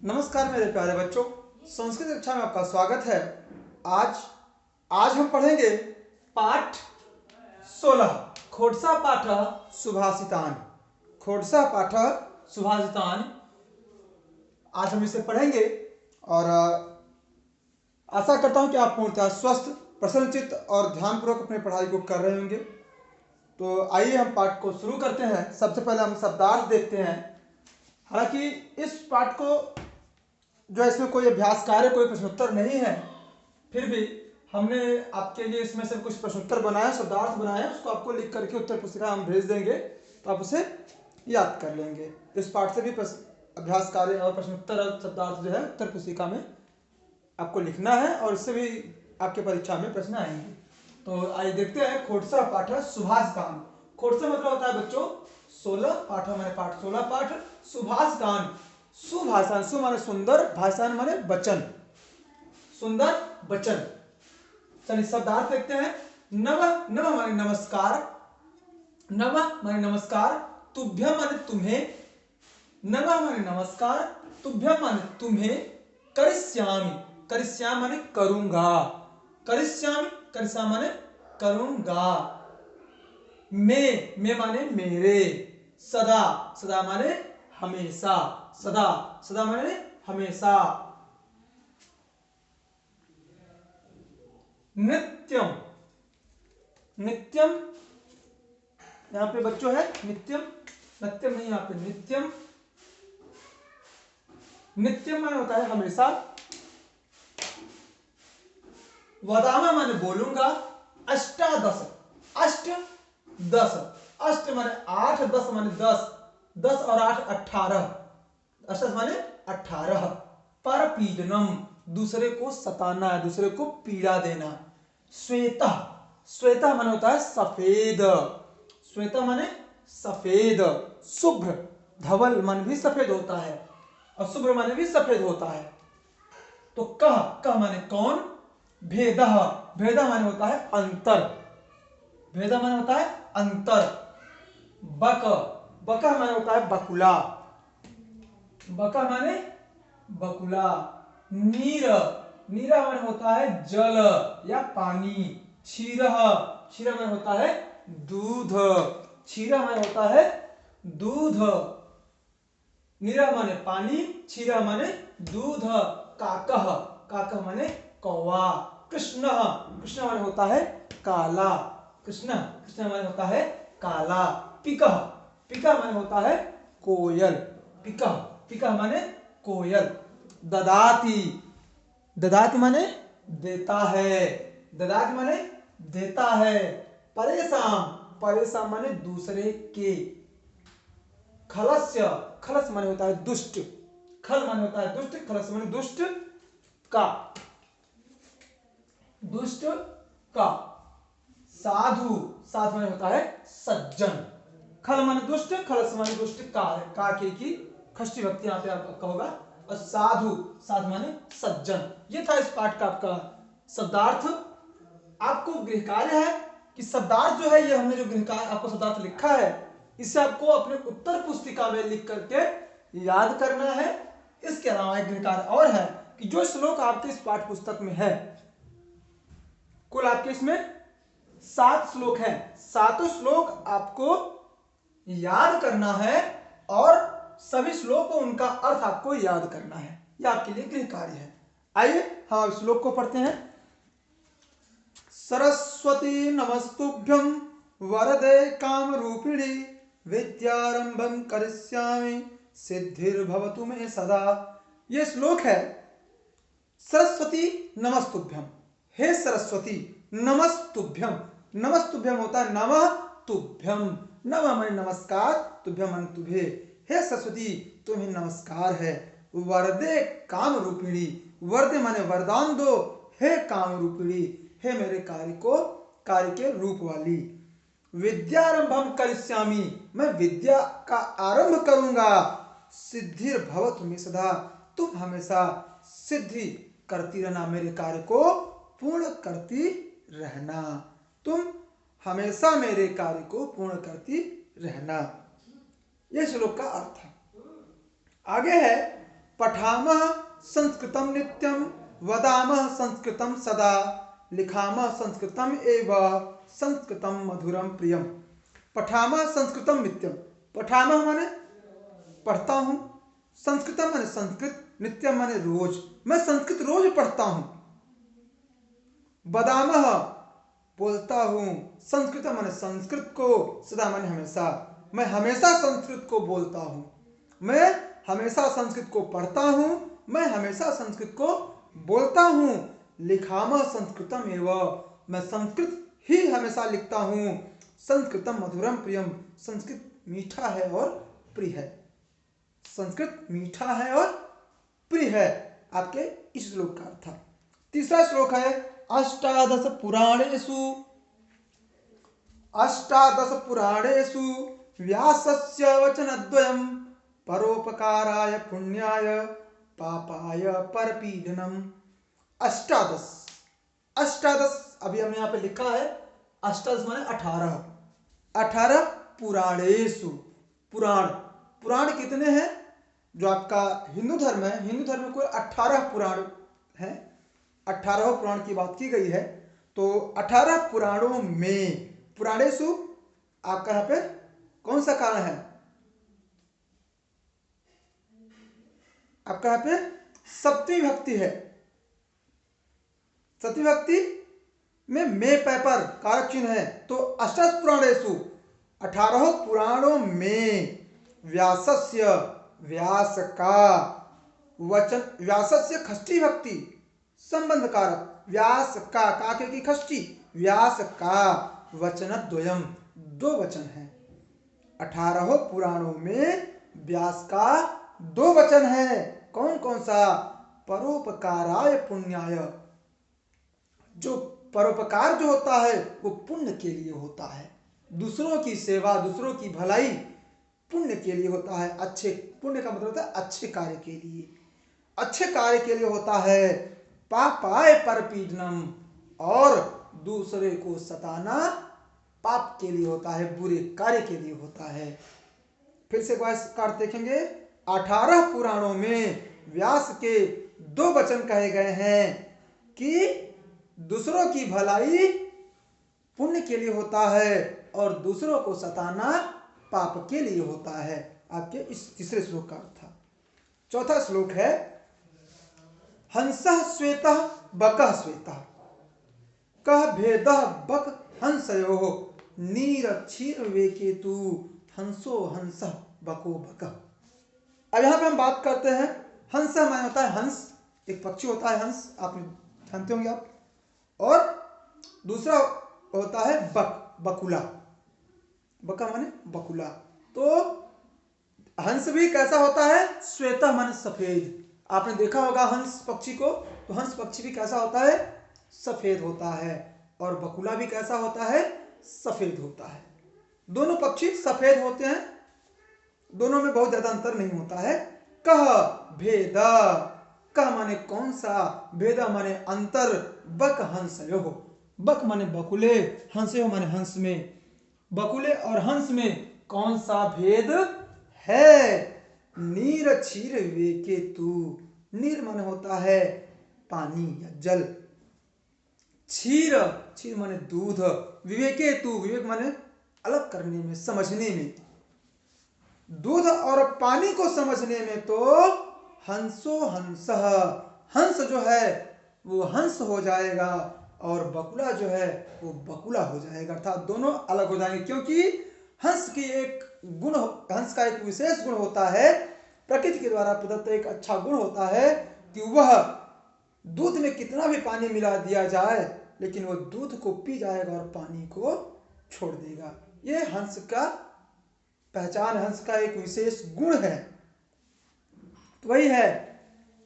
नमस्कार मेरे प्यारे बच्चों, संस्कृत कक्षा में आपका स्वागत है। आज आज हम पढ़ेंगे पाठ 16 खोडसा पाठ सुभाषितान। खोडसा पाठ सुभाषितान आज हम इसे पढ़ेंगे और आशा करता हूं कि आप पूर्णतः स्वस्थ, प्रसन्नचित्त और ध्यानपूर्वक अपनी पढ़ाई को कर रहे होंगे। तो आइए हम पाठ को शुरू करते हैं। सबसे पहले हम शब्दार्थ देखते हैं। हालांकि इस पाठ को जो इसमें कोई अभ्यास कार्य, कोई प्रश्नोत्तर नहीं है, फिर भी हमने आपके लिए इसमें से कुछ प्रश्नोत्तर बनाया, शब्दार्थ बनाया, उसको आपको लिख करके उत्तर पुस्तिका हम भेज देंगे, तो आप उसे याद कर लेंगे। इस पाठ से भी अभ्यास कार्य और प्रश्नोत्तर और शब्दार्थ जो है उत्तर पुस्तिका में आपको लिखना है और इससे भी आपके परीक्षा में प्रश्न आएंगे। तो आइए देखते हैं खोडसा पाठ सुभाषितान। खोडसा मतलब होता है बच्चों 16 पाठ, हमारे पाठ 16 पाठ सुभाषितान। सुभाषण, सु माने सुंदर, भाषण माने वचन, सुंदर वचन। चलिए शब्दार्थ देखते हैं। नव, नव माने नमस्कार, नव माने नमस्कार, तुभ्यम माने तुम्हें, नव माने नमस्कार, तुभ्यम माने तुम्हें, करिष्यामि, करिष्यामि माने करूंगा, करिष्यामि, करिष्यामि माने करूंगा, मैं माने मेरे, सदा, सदा माने हमेशा, सदा, सदा माने हमेशा, नित्यम, नित्यम यहां पे बच्चों है नित्यम, नित्यम नहीं, यहां पे नित्यम, नित्यम माने होता है हमेशा, वदामा माने बोलूंगा, अष्टादश, अष्ट दस, अष्ट माने 8, 10 माने 10, 10 और 8 18, अष्ट माने 18, पर पीडनम दूसरे को सताना है, दूसरे को पीड़ा देना, श्वेता, श्वेता माने होता है सफेद, श्वेता माने सफेद, शुभ्र, धवल मन भी सफेद होता है और शुभ्र माने भी सफेद होता है। तो कह, कह माने कौन, भेदः, भेदः माने होता है अंतर, भेदः माने होता है अंतर, बक, बका माने होता है बकुला, बका माने बकुला, नीर, नीरा माने होता है जल या पानी, क्षीरः, क्षीर माने होता है दूध, क्षीर माने होता है दूध, नीरा माने पानी, क्षीर माने दूध, काकः, काकः माने कौवा, कृष्ण, कृष्ण माने होता है काला, कृष्ण, कृष्ण माने होता है काला, पिकः, पिका माने होता है कोयल, पिकः, पिकः माने कोयल, ददाति, ददाति माने देता है, ददाति माने देता है, परेशान, परेशान माने दूसरे के, खलस्य, खलस माने होता है दुष्ट, खल माने होता है दुष्ट, खलस माने दुष्ट का, दुष्ट का, साधु, साधु माने होता है सज्जन, खल माने दुष्ट, खलस माने दुष्ट का के की खष्टी भक्ति यहाँ पे आपका होगा, और साधु, साधु माने सज्जन। ये था इस पाठ का आपका शब्दार्थ। आपको गृह कार्य है कि शब्दार्थ जो है, ये हमने जो गृह कार्य आपको शब्दार्थ लिखा है, इसे आपको अपने उत्तर पुस्तिका में लिख करके याद करना है। इसके अलावा एक गृह कार्य और है कि जो श्लोक आपके इस पाठ पुस्तक में है, कुल आपके इसमें 7 श्लोक हैं, 7 श्लोक आपको याद करना है और सभी श्लोक को उनका अर्थ आपको याद करना है। यह आपके लिए गृह कार्य है। आइए हम श्लोक को पढ़ते हैं। सरस्वती नमस्तुभ्यं वरदे कामरूपिणी विद्यारंभं करिष्यामि सिद्धिर्भवतु मे सदा। यह श्लोक है। सरस्वती नमस्तुभ्यं, हे सरस्वती, नमस्तुभ्यं, नमस्तुभ्यं होता है नमः तुभ्यं, नमः माने नमस्कार, तुभ्यं माने तुम्हें, हे सरस्वती तुम्हें नमस्कार है, वरदे काम रूपिणी, वरदे माने वरदान दो, हे काम रूपिणी, हे मेरे कार्य के रूप वाली, विद्यारंभम करिष्यामि, मैं विद्या का आरंभ करूंगा, सिद्धिर्भवतु मे सदा, तुम हमेशा सिद्धि करती रहना, मेरे कार्य को पूर्ण करती रहना, तुम हमेशा मेरे कार्य को पूर्ण करती रहना। यह श्लोक का अर्थ है। आगे है पठामः संस्कृतं नित्यं वदामः संस्कृतं सदा लिखामः संस्कृतम एव संस्कृतम मधुरम प्रियम। पठामः संस्कृतम नित्यम, पठामः माने पढ़ता हूँ, संस्कृतम माने संस्कृत, नित्यम माने रोज, मैं संस्कृत रोज पढ़ता हूँ। वदामः बोलता हूँ, संस्कृत माने संस्कृत को, सदा माने हमेशा, मैं हमेशा संस्कृत को बोलता हूँ, मैं हमेशा संस्कृत को पढ़ता हूँ, मैं हमेशा संस्कृत को बोलता हूँ। लिखामः संस्कृतम एव, मैं संस्कृत ही हमेशा लिखता हूँ। संस्कृतम मधुरम प्रियम, संस्कृत मीठा है और प्रिय है, संस्कृत मीठा है और प्रिय है। आपके इस श्लोक का अर्थ। तीसरा श्लोक है अष्टादश पुराणेषु, अष्टादश पुराणेषु व्यासस्य वचनद्वयम् परोपकाराय पुण्याय पापाय परपीडनम्। अष्टादश, अष्टादश अभी हमने यहाँ पे लिखा है, अष्टादश माने 18, 18 पुराणेषु, पुराण, पुराण कितने हैं? जो आपका हिंदू धर्म है, हिंदू धर्म में कोई 18 पुराण है, 18 पुराण की बात की गई है। तो 18 पुराणों में, पुराणेषु आपका यहाँ पे कौन सा कारण है? आपका यहाँ पे सप्तमी भक्ति है, सप्तमी भक्ति में मे पेपर कारक चिन्ह है। तो अष्टादश पुराणेषु, 18 पुराणों में व्यासस्य, व्यास का वचन, व्यासस्य षष्ठी भक्ति संबंध कारक, व्यास का काके की षष्ठी, व्यास का वचनद्वयम्, 2 वचन है। 18 पुराणों में व्यास का 2 वचन है। कौन कौन सा? परोपकाराय पुण्याय, जो परोपकार जो होता है वो पुण्य के लिए होता है, दूसरों की सेवा, दूसरों की भलाई पुण्य के लिए होता है। अच्छे, पुण्य का मतलब होता है अच्छे कार्य के लिए, अच्छे कार्य के लिए होता है। पापाय परपीडनम, और दूसरे को सताना पाप के लिए होता है, बुरे कार्य के लिए होता है। फिर से कार्य देखेंगे, 18 पुराणों में व्यास के 2 वचन कहे गए हैं कि दूसरों की भलाई पुण्य के लिए होता है और दूसरों को सताना पाप के लिए होता है। आपके इस तीसरे श्लोक का अर्थ। चौथा श्लोक है हंसः श्वेतः बकः श्वेतः कः भेदः बक हंसयोः नीरक्षीर विवेकेतु हंसो हंसः बको बकः। अब यहाँ पे हम बात करते हैं, हंस माने होता है हंस, एक पक्षी होता है हंस, आप जानते होंगे आप, और दूसरा होता है बक, बकुला, बका माने बकुला। तो हंस भी कैसा होता है? श्वेत माने सफेद। आपने देखा होगा हंस पक्षी को, तो हंस पक्षी भी कैसा होता है? सफेद होता है। और बकुला भी कैसा होता है? सफेद होता है। दोनों पक्षी सफेद होते हैं, दोनों में बहुत ज्यादा अंतर नहीं होता है। कह भेद, कह माने कौन सा, भेद माने अंतर, बक हंसयो, बक माने बकुले, हंसयो माने हंस में, बकुले और हंस में कौन सा भेद है? नीर क्षीर विवेकेतु, नीर माने होता है पानी या जल, क्षीर, क्षीर माने दूध, विवेकेतु, विवेक माने अलग करने में, समझने में, दूध और पानी को समझने में तो हंसो हंसः, हंस जो है वो हंस हो जाएगा और बकुला जो है वो बकुला हो जाएगा, अर्थात दोनों अलग हो जाएंगे। क्योंकि हंस की एक गुण, हंस का एक विशेष गुण होता है, प्रकृति के द्वारा प्रदत्त एक अच्छा गुण होता है कि वह दूध में कितना भी पानी मिला दिया जाए लेकिन वो दूध को पी जाएगा और पानी को छोड़ देगा। ये हंस का पहचान, हंस का एक विशेष गुण है। तो वही है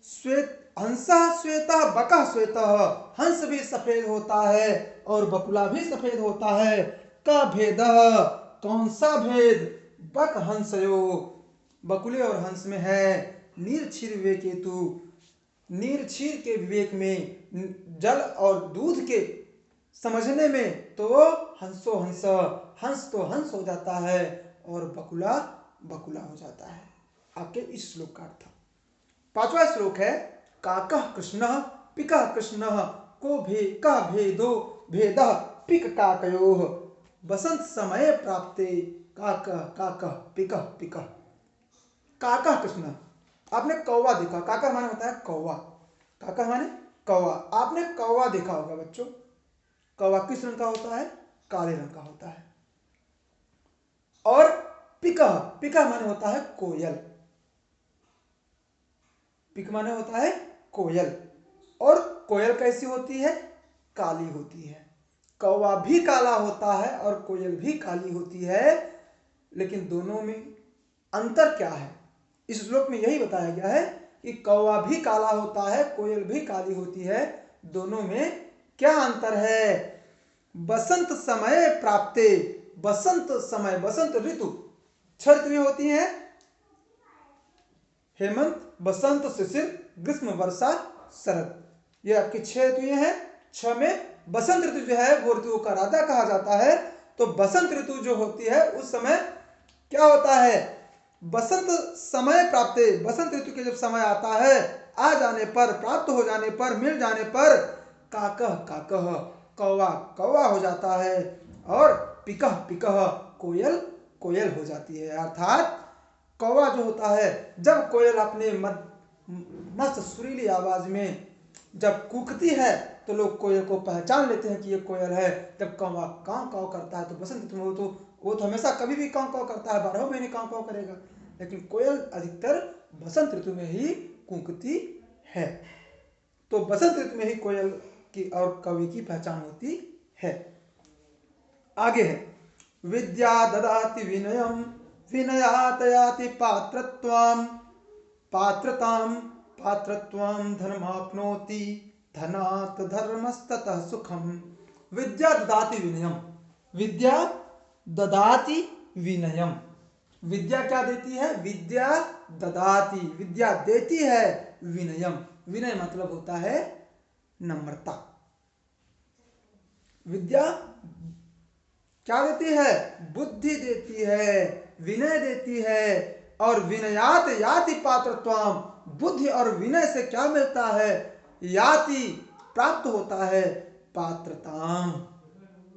श्वेत, हंसः श्वेतः बकः श्वेतः, हंस भी सफेद होता है और बकुला भी सफेद होता है। का भेदः, कौन सा भेद? बक हंसयो, बकुले और हंस में है। नीरक्षीर विवेकेतु, नीरक्षीर के विवेक में, जल और दूध के समझने में तो हंसो हंस, हंस तो हंस हो जाता है और बकुला बकुला हो जाता है। आपके इस श्लोक का अर्थ। 5वां श्लोक है काकः कृष्णः पिकः कृष्णः को कः भेदो भेदः पिक काकयोः बसंत समय प्राप्ते काकः काकः पिकः पिकः। काकः कृष्णः, आपने कौवा देखा, काका माने होता है कौवा, काका माने कौवा। आपने कौवा देखा होगा बच्चों। कौवा किस रंग का होता है? काले रंग का होता है। और पिकः, पिकः माने होता है कोयल, पिक माने होता है कोयल। और कोयल कैसी होती है? काली होती है। कौवा भी काला होता है और कोयल भी काली होती है, लेकिन दोनों में अंतर क्या है? इस श्लोक में यही बताया गया है कि कौवा भी काला होता है, कोयल भी काली होती है, दोनों में क्या अंतर है? बसंत समय प्राप्ते, बसंत समय, बसंत ऋतु, 6 ऋतुएं होती हैं, हेमंत, बसंत, शिशिर, ग्रीष्म, वर्षा, शरद। ये आपकी 6 ऋतुएं हैं। 6 में बसंत ऋतु जो है वो ऋतुओं का राजा कहा जाता है। तो बसंत ऋतु जो होती है उस समय क्या होता है? बसंत समय प्राप्त, बसंत ऋतु के जब समय आता है, आ जाने पर, प्राप्त हो जाने पर, मिल जाने पर काकः काकः, कौवा कौवा हो जाता है और पिकः पिकः, कोयल कोयल हो जाती है। अर्थात कौवा जो होता है, जब कोयल अपने मस्त सुरीली आवाज में जब कूकती है तो लोग कोयल को पहचान लेते हैं कि ये कोयल है। जब कौवा काव काव करता है तो बसंत ऋतु में वो तो हमेशा कभी भी काव काव करता है, 12 महीने काव काव करेगा, लेकिन कोयल अधिकतर बसंत ऋतु में ही कूकती है। तो बसंत ऋतु में ही कोयल की और कवि की पहचान होती है। आगे है विद्या ददाति विनयम विनयात याति पात्रत्वम पात्रताम पात्रत्वम धर्माप्नोति धनात् धर्मस्ततः सुखम। विद्या ददाति विनयम, विद्या ददाति विनयम, विद्या क्या देती है? विद्या ददाति, विद्या देती है विनयम, विनय मतलब होता है नम्रता। विद्या क्या देती है? बुद्धि देती है, विनय देती है। और विनयात याति पात्रत्वम, बुद्धि और विनय से क्या मिलता है? याति प्राप्त होता है पात्रताम,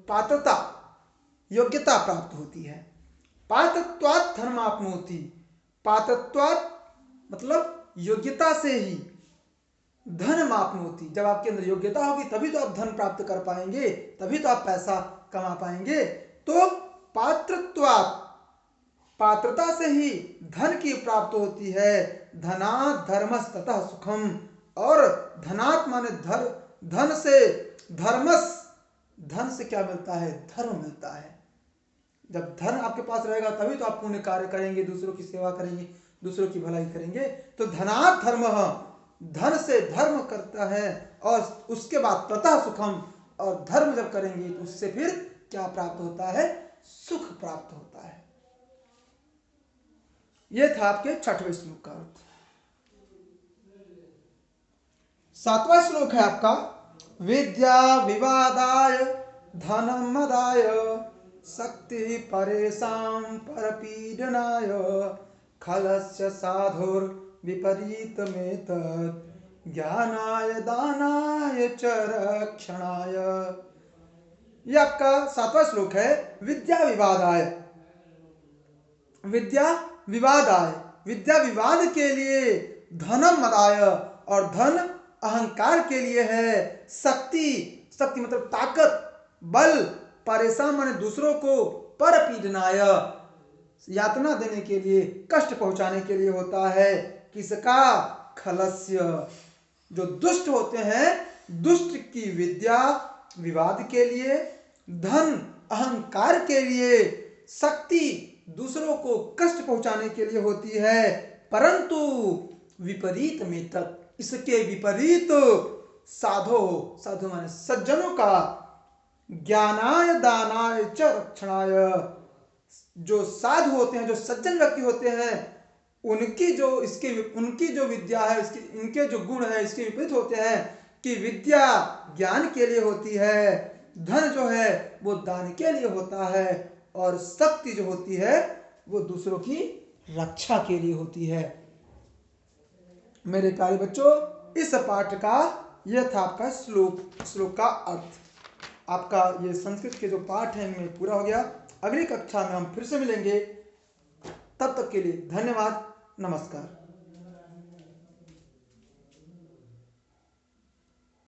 पात्रता योग्यता प्राप्त होती है। पात्रत्वात् धर्माप्नोति, पात्रत्वात् मतलब योग्यता से ही, धर्माप्नोति, जब आपके अंदर योग्यता होगी तभी तो आप धन प्राप्त कर पाएंगे, तभी तो आप पैसा कमा पाएंगे। तो पात्रत्वात्, पात्रता से ही धन की प्राप्त होती है। धनात् धर्मस्ततः सुखम, और धनात् माने धन से, धर्मस, धन से क्या मिलता है? धर्म मिलता है। जब धन आपके पास रहेगा तभी तो आप पुण्य कार्य करेंगे, दूसरों की सेवा करेंगे, दूसरों की भलाई करेंगे। तो धनात् धर्म, धन से धर्म करता है, और उसके बाद ततः सुखम, और धर्म जब करेंगे तो उससे फिर क्या प्राप्त होता है? सुख प्राप्त होता है। यह था आपके 6वें श्लोक का अर्थ। 7वां श्लोक है आपका विद्या विवादाय धनम मदाय शक्ति परेशान परपीडनाय खलस्य साधुर विपरीत में तत् ज्ञानाय दानाय च रक्षणाय। यह आपका 7वां श्लोक है। विद्या विवादाय, विद्या विवादाय, विद्या विवाद के लिए, धनम मदाय, और धन अहंकार के लिए है, शक्ति, शक्ति मतलब ताकत, बल, परेशान माने दूसरों को, परपीडनाय यातना देने के लिए, कष्ट पहुंचाने के लिए होता है। किसका? खलस्य, जो दुष्ट होते हैं, दुष्ट की विद्या विवाद के लिए, धन अहंकार के लिए, शक्ति दूसरों को कष्ट पहुंचाने के लिए होती है। परंतु विपरीत में तत्, इसके विपरीत साधो, साधु माने सज्जनों का, ज्ञानाय दानाय च रक्षणाय, जो साधु होते हैं, जो सज्जन व्यक्ति होते हैं, उनकी जो विद्या है, इनके जो गुण है इसके विपरीत होते हैं। कि विद्या ज्ञान के लिए होती है, धन जो है वो दान के लिए होता है, और शक्ति जो होती है वो दूसरों की रक्षा के लिए होती है। मेरे प्यारे बच्चों, इस पाठ का यह था आपका श्लोक का अर्थ। आपका ये संस्कृत के जो पाठ है इनमें पूरा हो गया। अगली कक्षा में हम फिर से मिलेंगे। तब तक के लिए धन्यवाद, नमस्कार।